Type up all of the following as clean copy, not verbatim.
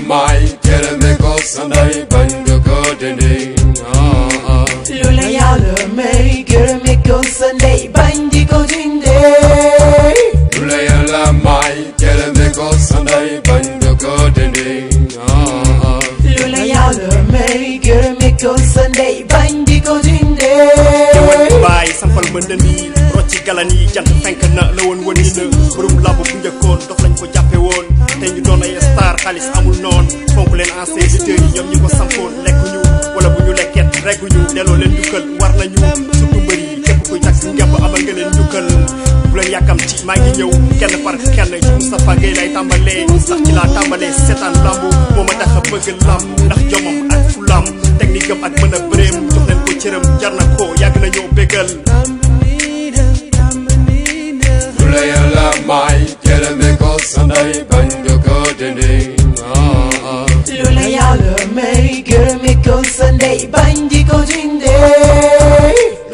mai kere me ko Sunday banjo ko dinding Lula yala mai kere me ko Sunday banjo ko dinding Lula yala mai kere me ko Sunday banjo ko dinding Lula yala mai kere me ko Sunday banjo ko dinding Bay sampal mëndani rocci galani jant fenk na la won woni na borom lamb bu njëkkoon dof lañ ko jàppe woon te ñu doon ay star xaalis amul noon fonk leen ancien leader yi ñoom ñi ko sampoon lekk ñu wala bu ñu lekket reggu ñu delloo leen njukkal war nañu surtout mbër yi képp kuy takk ngemb amal nga leen njukkal bu leen yàkkam ci maa ngi ñëw kenn par kenn ci Moustapha Gueye lay tàmbalee ndax ci laa tàmbalee seetaan lamb moo ma tax a bëgg lamb ndax jomam ak fulam technique am ak mën a bëreem jox leen ko cëram jar na ko yàgg na ñoo bégal Lula yala mai kere me ko Sunday banjo ko dinding Lula yala mai kere me ko Sunday banjo ko dinding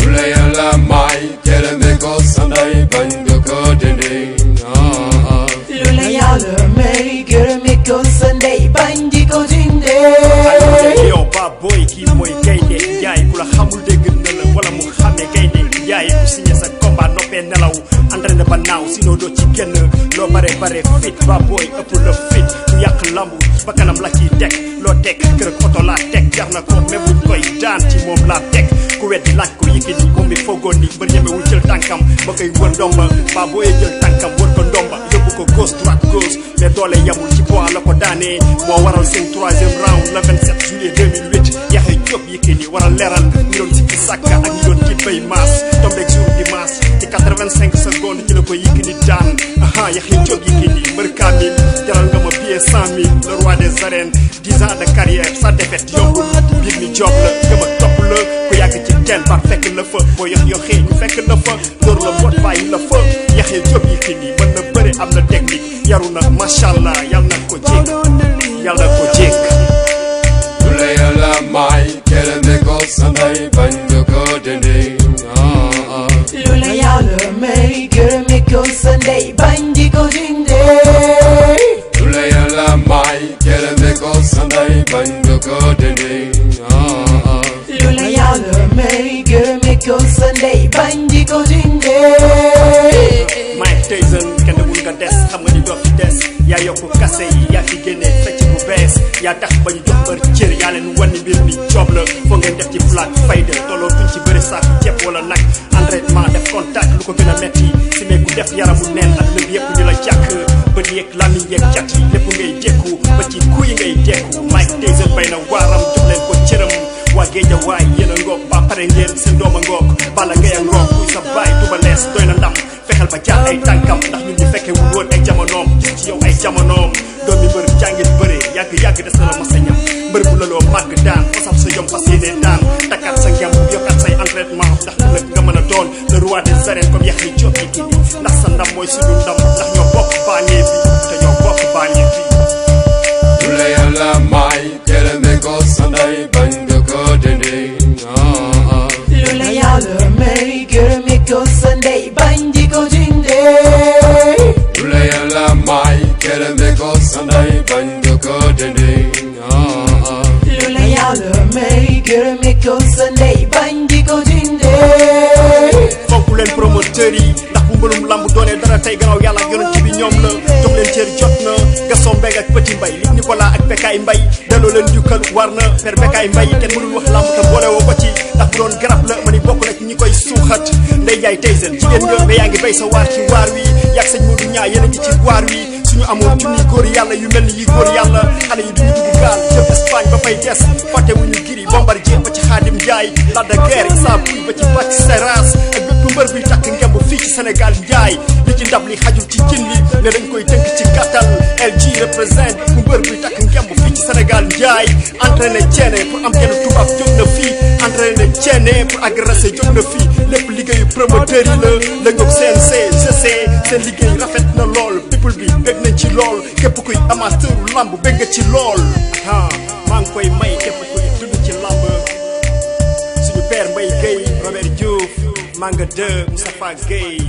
Lula yala mai kere me ko Sunday banjo ko dinding Lula yala mai kere me ko Sunday banjo ko dinding yow ba boy kii mooy gaynde yaay ku la xamul dégg na la wala mu xamee gaynde yaay ku signé sa combat noppee nelaw entraîné ba naaw sinon doo ci génn loo bare fit ba boy ëpp la fit ku yàq lambu ba kanam la ciy teg loo teg kër ak oto laa teg jar na ko même buñ koy daan ci moom laa teg ku weddi laaj ko Yékini moom mi foogoon ni mbër ñemewul jël tànkam ba koy wër ndomba ba boy jël tànkam wër ko ndomba yóbbu ko gauche droite gauche mais doole yamul ci poids la ko daanee moo waral seen 3e round le 27 juillet 2008 Yaxya Diop Yékini waral leeral ñi doon sikki sàkka ak ñi doon ci bay maas tombeeg jour dimanche ci 85 secondes ci la ko Yékini daan Yaxya Diop Yékini mbër kaamil jaral nga ma billet 100 000 le roi des arènes 10 ans de carrière sa défaite yombul biir mi job la gëm a topp la ku yàgg ci teen par fekk la fa boo yoxee ñu fekk la fa door la mboot bàyyi la fa Yaxya Diop Yékini mën na bëri am na technique yaru na machallah yal na ko jékk yàlla ko jékk Lula yala mai kere me ko Sunday banjo ko dinding Lula yala mai kere me ko Sunday banjo ko dinding Lula yala mai kere me ko Sunday banjo ko dinding Lula yala mai kere me ko Sunday banjo ko dinding Mike Tyson kenn demul nga des xam nga ni doo fi des yaa yokku kase yi yaa fi génne fecc bu bees yaa tax ba ñu jox bër cër yaa leen wan ni mbir mi job la foo ngeen def ci flag fayda tolloo tuñ ci bëri saaku ceeb wala nag entraînement def contact lu ko gën a metti si meeku def yaramu neen ak lépp yëpp ñu la jàkk bët yeeg lamiñ yeeg cat yi lépp ngay jékku ba ci kuy ngay jékku Mike Tyson bay na waaram jox leen ko cëram waa géeja waay yéen a ngoog ba pare ngeen seen doom a ngoog bala ngay a ngoog kuy sa baay tuba lees doy na ndam fexeel ba jaar ay tànkam ndax ñun ñu fekkee wul woon ay jamonoom gis ci yow ay jamonoom doomi mbër jàngit bëre yàgg des na la mas a ñam mbër bu laloo màgg daan fasal sa yom fas yéene daan takkaat sa ngemb yokkaat say entraînement ndax ëllëg nga mën a doon le roi des arènes comme Yaxya Diop Yékini ndax sa ndam mooy suñu ndam ndax ñoo bokk banlieue bi te ñoo bokk banlieue bi Lula yala mai kere me ko Sunday banjo ko dinding Lula yala mai kere me ko Sunday banjo ko dinding Lula yala mai kere me ko Sunday banjo ko dinding Lula yala mai kere me ko Sunday banjo ko dinding fonk leen promoteurs yi ndax bu mbëlum lamb doonee dara tey gannaaw yàlla ak yonent bi ñoom la jox leen cër jot na Gaston Mbengue ak Petit Mbaye Luc Nicolas ak Bécaye Mbaye delloo leen jukkal war na per Bécaye Mbaye kenn mënul wax lamb te boole woo ko ci ndax bu doon garab la ma ni bokk na ci ñi koy suuxat Ndeye Ndiaye Tyson jigéen nga mais yaa ngi bay sa waar ci waar wi yàgg sëñ Modou Niang yéen a ngi ci waar wi suñu amoon junni góor yàlla yu mel ni yi góor yàlla xale yi duñu dugg gaal jëm Espagne ba fay des fàtte wuñu Gris Bombardier ba ci Khadim Ndiaye Lac de Guiers Issa Pouye ba ci Bathie Seras ak bépp mbër buy takk ngemb fii ci Sénégal Ndiaye li ci ndab li xajul ci cin li ne dañ koy tënk ci gàttal LG représente bu mbër buy takk ngemb fii ci Sénégal Ndiaye entraîné ceene pour am kenn tubaab jóg na fii entraîné ceene pour agressé jóg na fii lépp liggéeyu promoteur yi la ngoog CNC GC seen liggéey rafet na lool people bi bëgg nañ ci lool képp kuy amateur lamb bëgg nga ci lool maa ngi koy may képp kuy dund ci lamb suñu père Mbaye Gueye Robert Diouf Manga 2 Moustapha Gueye